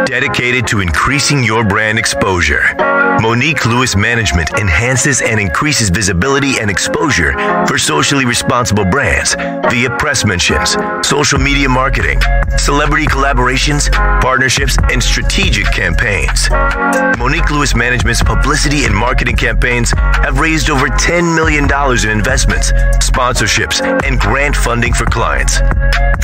dedicated to increasing your brand exposure. Monique Lewis Management enhances and increases visibility and exposure for socially responsible brands via press mentions, social media marketing, celebrity collaborations, partnerships, and strategic campaigns. Monique Lewis Management's publicity and marketing campaigns have raised over $10 million in investments, sponsorships, and grant funding for clients.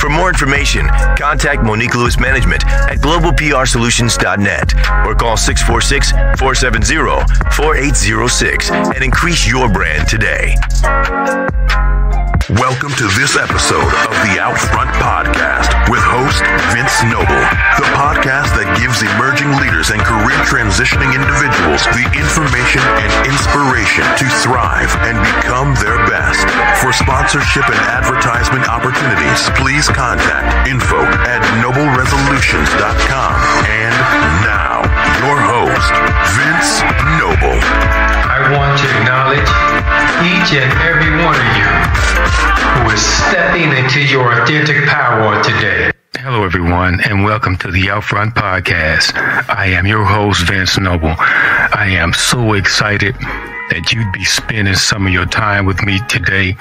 For more information, contact Monique Lewis Management at globalprsolutions.net or call 646-470-4806 and increase your brand today. Welcome to this episode of the Outfront Podcast with host Vince Noble, the podcast that gives emerging leaders and career transitioning individuals the information and inspiration to thrive and become their best. For sponsorship and advertisement opportunities, please contact info@nobleresolutions.com. And now, your host, Vince Noble. I want to acknowledge each and every one of you who is stepping into your authentic power today. Hello, everyone, and welcome to the Outfront Podcast. I am your host, Vince Noble. I am so excited that you'd be spending some of your time with me today.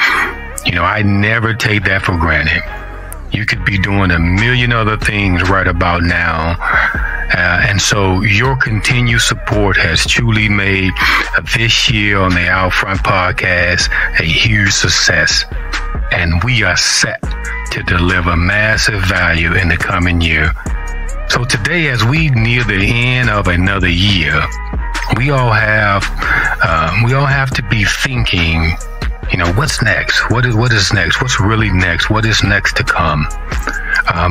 You know, I never take that for granted. You could be doing a million other things right about now. And so your continued support has truly made this year on the Outfront Podcast a huge success. And we are set to deliver massive value in the coming year. So today, as we near the end of another year, we all have to be thinking, you know, what's next? What is next? What's really next? What is next to come?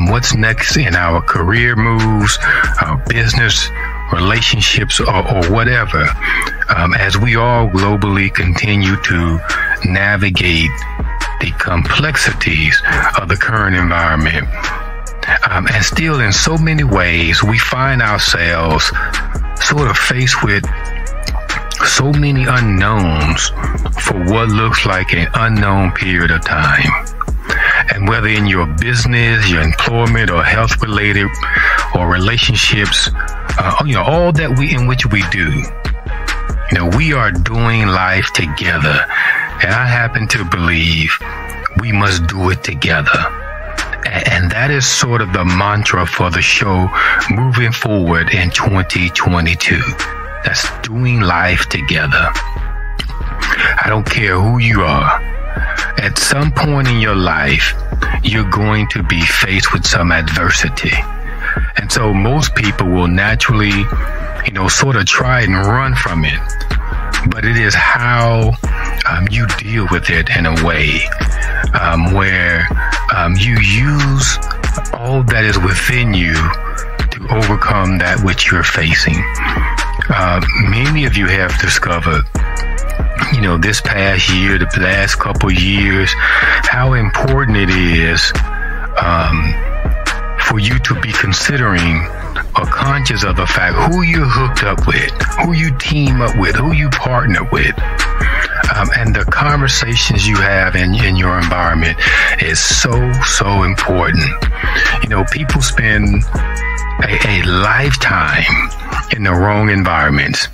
What's next in our career moves, our business, relationships, or whatever, as we all globally continue to navigate the complexities of the current environment. And still, in so many ways, we find ourselves sort of faced with so many unknowns for what looks like an unknown period of time. And whether in your business, your employment, or health related, or relationships, all that in which we do, we are doing life together. And I happen to believe we must do it together. And that is sort of the mantra for the show moving forward in 2022. That's doing life together. I don't care who you are. At some point in your life, you're going to be faced with some adversity. And so most people will naturally, sort of try and run from it. But it is how you deal with it in a way where you use all that is within you to overcome that which you're facing. Many of you have discovered, this past year, the last couple years, how important it is for you to be considering or conscious of the fact who you're hooked up with, who you team up with, who you partner with. And the conversations you have in your environment is so important. People spend a lifetime in the wrong environments.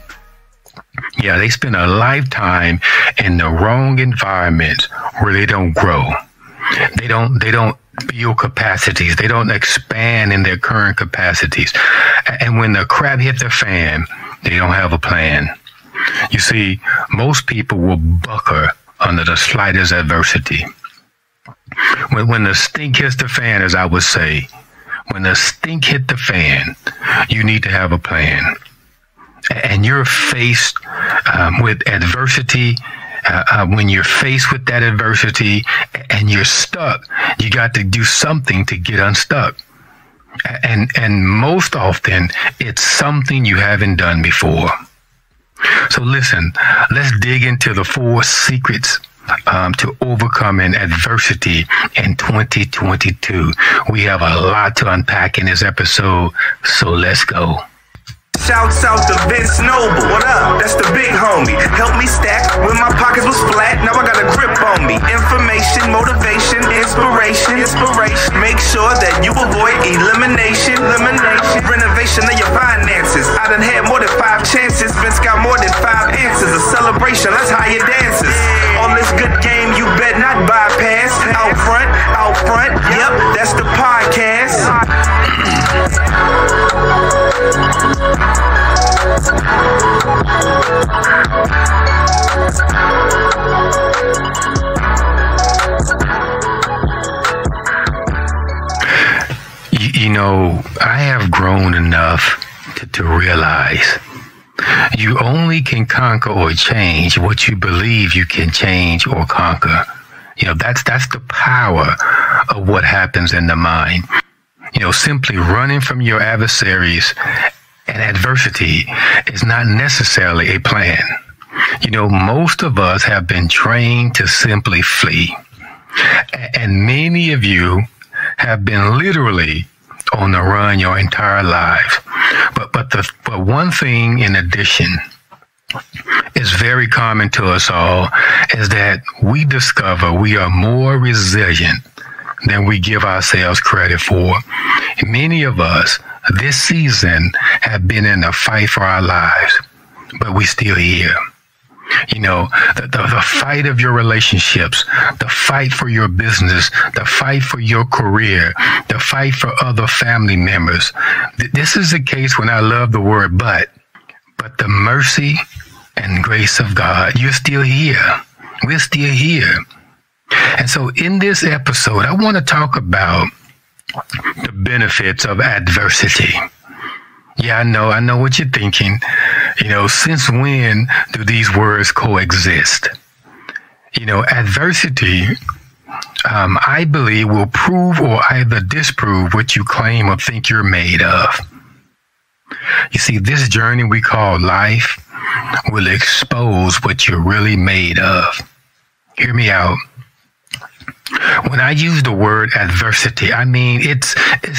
Yeah, they spend a lifetime in the wrong environments where they don't grow. They don't build capacities. They don't expand in their current capacities. And when the crap hit the fan, they don't have a plan. You see, most people will buckle under the slightest adversity. When the stink hits the fan, as I would say, when the stink hit the fan, you need to have a plan. And you're faced with adversity. When you're faced with that adversity and you're stuck, you got to do something to get unstuck. And most often, it's something you haven't done before. So listen, let's dig into the 4 secrets to overcoming adversity in 2022. We have a lot to unpack in this episode, so let's go. Shouts out to Vince Noble. What up? That's the big homie. Help me stack when my pockets was flat. Now I got a grip on me. Information, motivation, inspiration. Make sure that you avoid elimination. Renovation of I have grown enough to realize you only can conquer or change what you believe you can change or conquer. That's the power of what happens in the mind. Simply running from your adversaries and adversity is not necessarily a plan. Most of us have been trained to simply flee. And many of you have been literally on the run your entire lives. But one thing in addition is very common to us all is that we discover we are more resilient than we give ourselves credit for. Many of us this season have been in a fight for our lives, but we still here. The fight of your relationships, the fight for your business, the fight for your career, the fight for other family members. This is the case when I love the word but the mercy and grace of God, you're still here. We're still here. And so in this episode, I want to talk about the benefits of adversity. Yeah, I know what you're thinking. Since when do these words coexist? Adversity, I believe, will prove or either disprove what you claim or think you're made of. You see, this journey we call life will expose what you're really made of. Hear me out. When I use the word adversity, I mean it's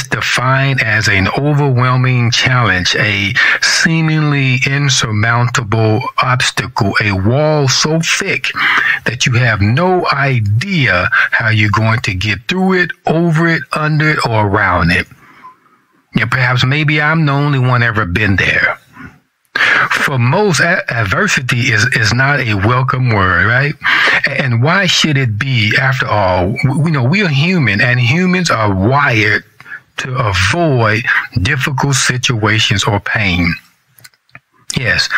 defined as an overwhelming challenge, a seemingly insurmountable obstacle, a wall so thick that you have no idea how you're going to get through it, over it, under it, or around it. Perhaps maybe I'm the only one ever been there. For most, adversity is not a welcome word, right? And why should it be? After all, we are human, and humans are wired to avoid difficult situations or pain. Yes,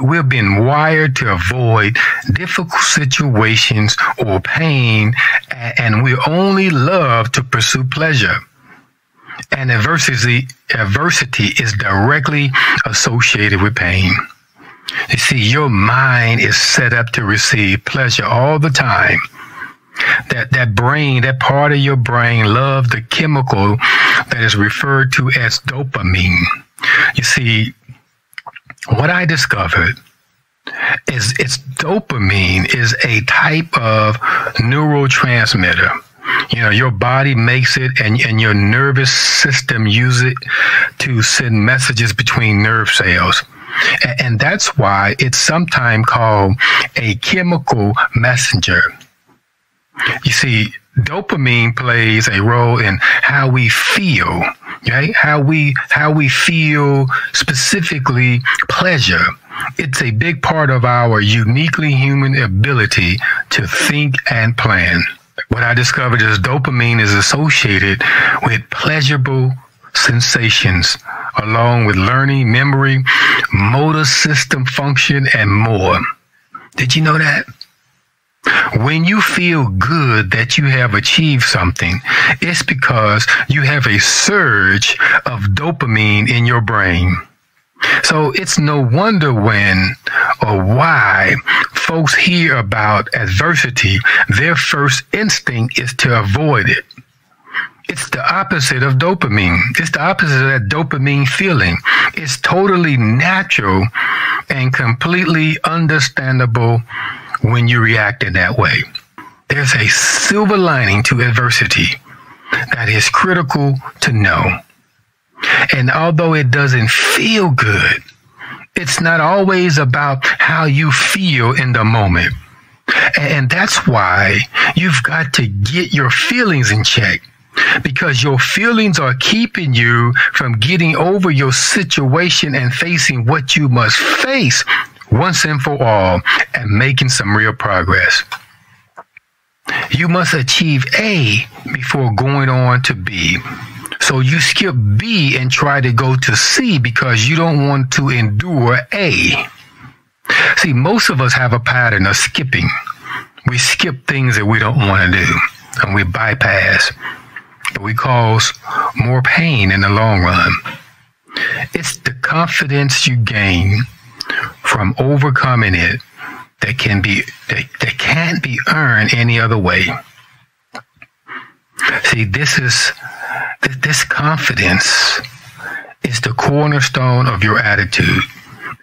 we've been wired to avoid difficult situations or pain, and we only love to pursue pleasure. And adversity is directly associated with pain. You see, your mind is set up to receive pleasure all the time. That brain, that part of your brain loves the chemical that is referred to as dopamine. You see, what I discovered is dopamine is a type of neurotransmitter. Your body makes it and your nervous system uses it to send messages between nerve cells. And that's why it's sometimes called a chemical messenger. You see, dopamine plays a role in how we feel, right? How we feel, specifically pleasure. It's a big part of our uniquely human ability to think and plan. What I discovered is dopamine is associated with pleasurable sensations, along with learning, memory, motor system function, and more. Did you know that? When you feel good that you have achieved something, it's because you have a surge of dopamine in your brain. So it's no wonder when or why folks hear about adversity, their first instinct is to avoid it. It's the opposite of dopamine. It's the opposite of that dopamine feeling. It's totally natural and completely understandable when you react in that way. There's a silver lining to adversity that is critical to know. And although it doesn't feel good, it's not always about how you feel in the moment. And that's why you've got to get your feelings in check, because your feelings are keeping you from getting over your situation and facing what you must face once and for all and making some real progress. You must achieve A before going on to B. So you skip B and try to go to C because you don't want to endure A. See, most of us have a pattern of skipping. We skip things that we don't want to do, and we bypass. but we cause more pain in the long run. It's the confidence you gain from overcoming it that can't be earned any other way. See, this confidence is the cornerstone of your attitude.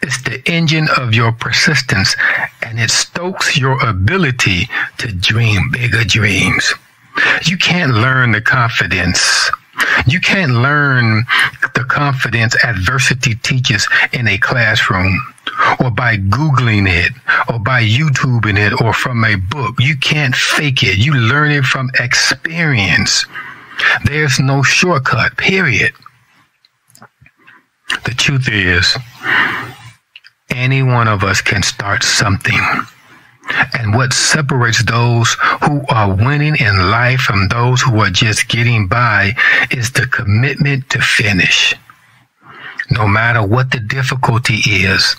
It's the engine of your persistence, and it stokes your ability to dream bigger dreams. You can't learn the confidence. You can't learn the confidence adversity teaches in a classroom, or by Googling it, or by YouTubing it, or from a book. You can't fake it. You learn it from experience. There's no shortcut, period. The truth is, any one of us can start something. And what separates those who are winning in life from those who are just getting by is the commitment to finish. No matter what the difficulty is,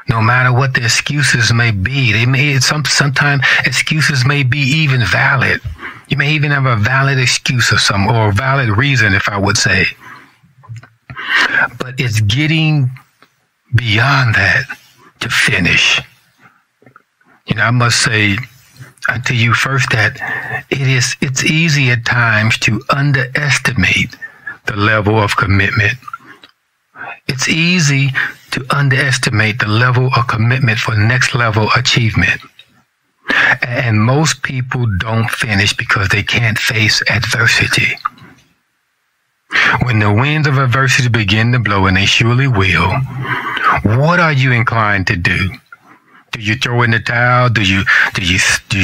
no matter what the excuses may be, sometimes excuses may be even valid. You may even have a valid excuse or a valid reason, if I would say. But it's getting beyond that to finish. I must say to you first that it's easy at times to underestimate the level of commitment. It's easy to underestimate the level of commitment for next level achievement. And most people don't finish because they can't face adversity. When the winds of adversity begin to blow, and they surely will, what are you inclined to do? Do you throw in the towel? Do you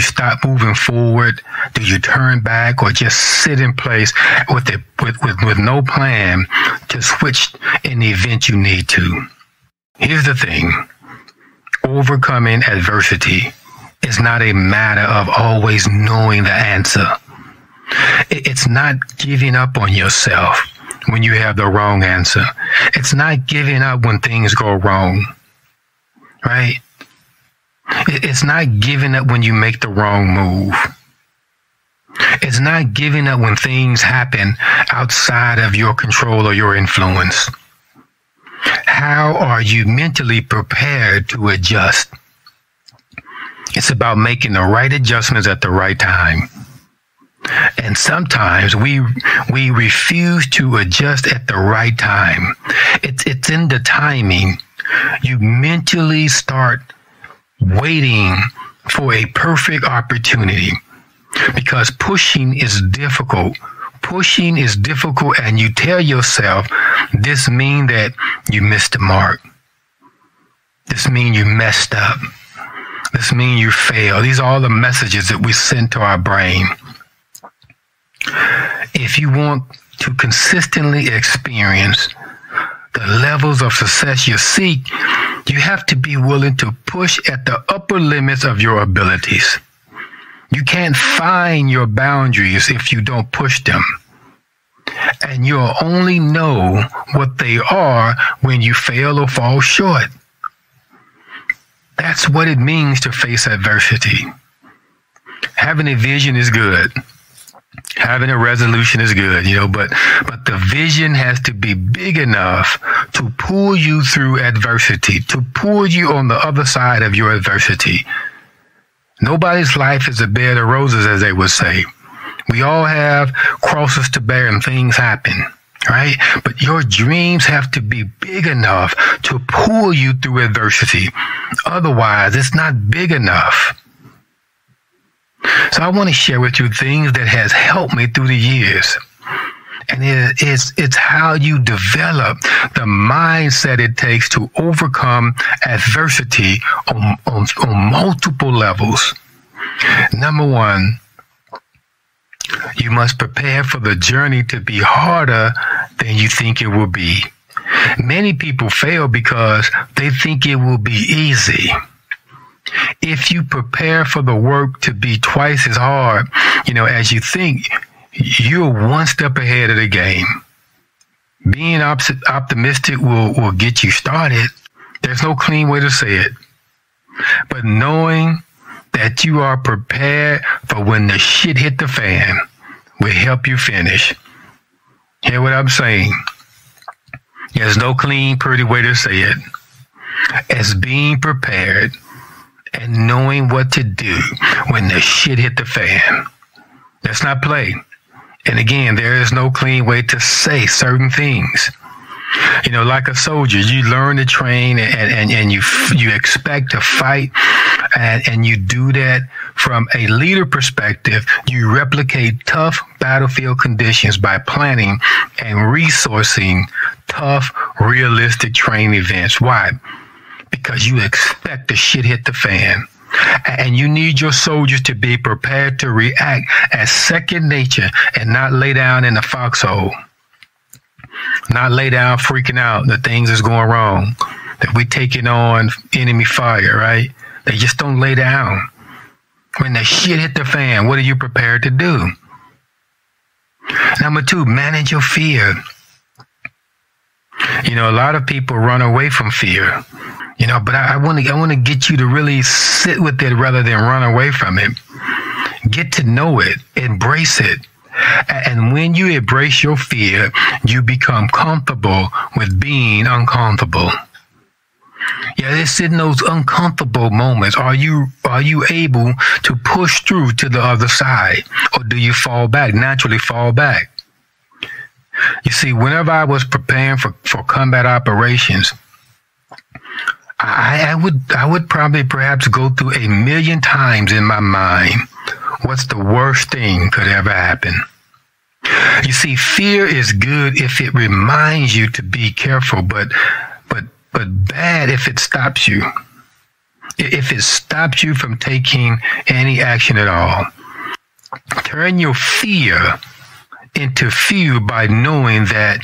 stop moving forward? Do you turn back, or just sit in place with no plan to switch in the event you need to? Here's the thing. Overcoming adversity is not a matter of always knowing the answer. It's not giving up on yourself when you have the wrong answer. It's not giving up when things go wrong, right? It's not giving up when you make the wrong move. It's not giving up when things happen outside of your control or your influence. How are you mentally prepared to adjust? It's about making the right adjustments at the right time. And sometimes we refuse to adjust at the right time. It's in the timing. You mentally start waiting for a perfect opportunity, because pushing is difficult. Pushing is difficult, and you tell yourself, this means that you missed the mark. This means you messed up. This means you failed. These are all the messages that we send to our brain. If you want to consistently experience the levels of success you seek, you have to be willing to push at the upper limits of your abilities. You can't find your boundaries if you don't push them. And you'll only know what they are when you fail or fall short. That's what it means to face adversity. Having a vision is good. Having a resolution is good, but the vision has to be big enough to pull you through adversity, to pull you on the other side of your adversity. Nobody's life is a bed of roses, as they would say. We all have crosses to bear and things happen, right? But your dreams have to be big enough to pull you through adversity. Otherwise, it's not big enough. So I want to share with you things that has helped me through the years. And it's how you develop the mindset it takes to overcome adversity on multiple levels. Number one, you must prepare for the journey to be harder than you think it will be. Many people fail because they think it will be easy. If you prepare for the work to be twice as hard, as you think, you're one step ahead of the game. Being optimistic will get you started. There's no clean way to say it. But knowing that you are prepared for when the shit hit the fan, will help you finish. Hear what I'm saying? There's no clean, pretty way to say it. As being prepared and knowing what to do when the shit hit the fan. Let's not play. And again, there is no clean way to say certain things. You know, like a soldier, you learn to train and you expect to fight, and you do that from a leader perspective. You replicate tough battlefield conditions by planning and resourcing tough, realistic training events. Why? Because you expect the shit hit the fan. And you need your soldiers to be prepared to react as second nature and not lay down in the foxhole. Not lay down freaking out that things is going wrong, that we taking on enemy fire, right? They just don't lay down. When the shit hit the fan, what are you prepared to do? Number 2, manage your fear. You know, a lot of people run away from fear. You know, but I want to get you to really sit with it rather than run away from it. Get to know it, embrace it. And when you embrace your fear, you become comfortable with being uncomfortable. Yeah, it's in those uncomfortable moments. Are you able to push through to the other side, or do you fall back, naturally fall back? You see, whenever I was preparing for combat operations, I would probably perhaps go through 1,000,000 times in my mind what's the worst thing could ever happen. You see, fear is good if it reminds you to be careful, but bad if it stops you. If it stops you from taking any action at all. Turn your fear into fuel by knowing that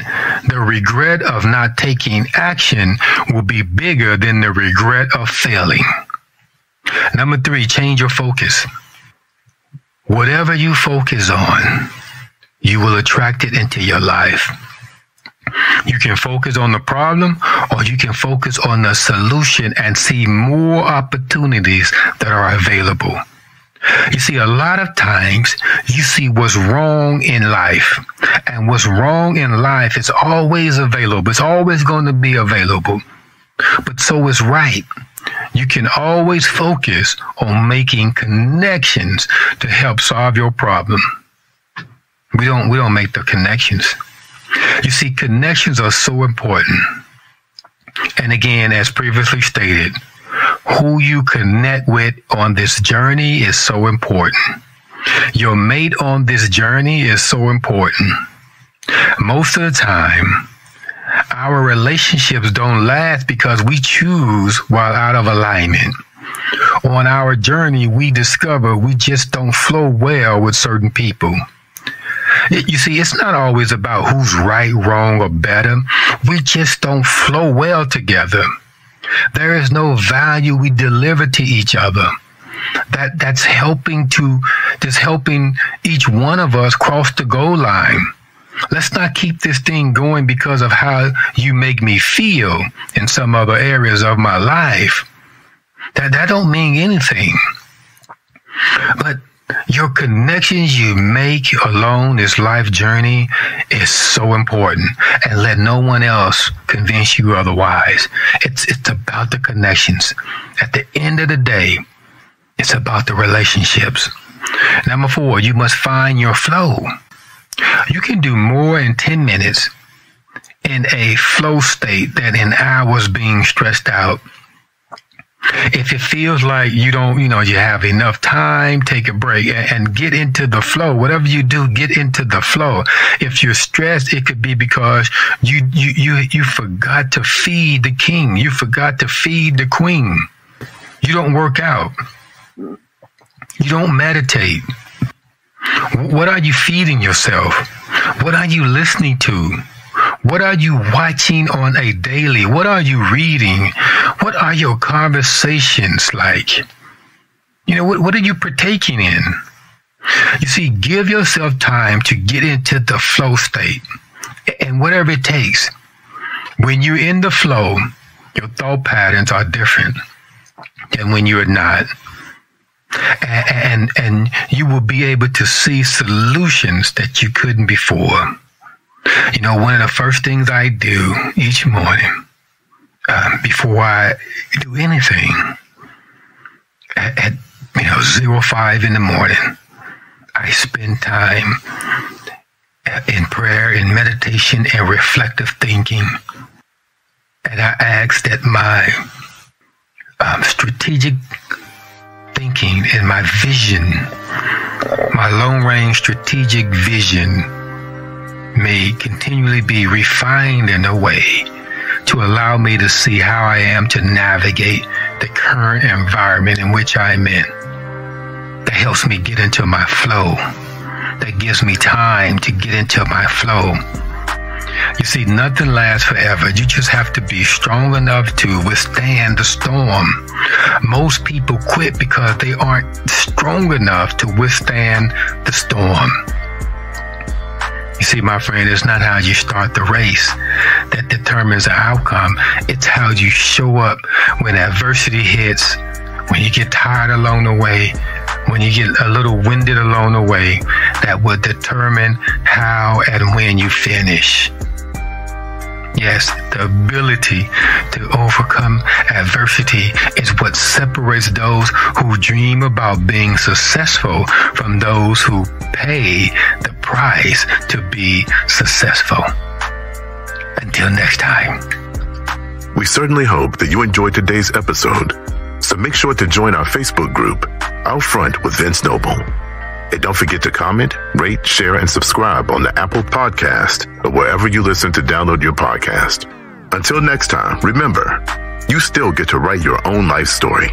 the regret of not taking action will be bigger than the regret of failing. Number 3, change your focus. Whatever you focus on, you will attract it into your life. You can focus on the problem, or you can focus on the solution and see more opportunities that are available. You see, a lot of times you see what's wrong in life, and what's wrong in life is always available. It's always going to be available, but so is right. You can always focus on making connections to help solve your problem. We don't make the connections. You see, connections are so important. And again, as previously stated, who you connect with on this journey is so important. Your mate on this journey is so important. Most of the time, our relationships don't last because we choose while out of alignment. On our journey, we discover we just don't flow well with certain people. You see, it's not always about who's right, wrong, or better. We just don't flow well together. There is no value we deliver to each other. That's helping each one of us cross the goal line. Let's not keep this thing going because of how you make me feel in some other areas of my life. That don't mean anything. But your connections you make along this life journey is so important, and let no one else convince you otherwise. It's about the connections. At the end of the day, it's about the relationships. Number 4, you must find your flow. You can do more in 10 minutes in a flow state than in hours being stressed out. If it feels like you have enough time, take a break and get into the flow. Whatever you do, get into the flow. If you're stressed, it could be because you forgot to feed the king. You forgot to feed the queen. You don't work out. You don't meditate. What are you feeding yourself? What are you listening to? What are you watching on a daily? What are you reading? What are your conversations like? What are you partaking in? You see, give yourself time to get into the flow state, and whatever it takes. When you're in the flow, your thought patterns are different than when you're not. And you will be able to see solutions that you couldn't before. You know, one of the first things I do each morning, before I do anything, at 05 in the morning, I spend time in prayer, in meditation, and reflective thinking. And I ask that my strategic thinking and my vision, my long-range strategic vision, may continually be refined in a way to allow me to see how I am to navigate the current environment in which I'm in. That helps me get into my flow. That gives me time to get into my flow. You see, nothing lasts forever. You just have to be strong enough to withstand the storm. Most people quit because they aren't strong enough to withstand the storm. You see, my friend, it's not how you start the race that determines the outcome. It's how you show up when adversity hits, when you get tired along the way, when you get a little winded along the way, that will determine how and when you finish. Yes, the ability to overcome adversity is what separates those who dream about being successful from those who pay the price to be successful. Until next time. We certainly hope that you enjoyed today's episode. So make sure to join our Facebook group, Out Front with Vince Noble. And don't forget to comment, rate, share, and subscribe on the Apple Podcast or wherever you listen to download your podcast. Until next time, remember, you still get to write your own life story.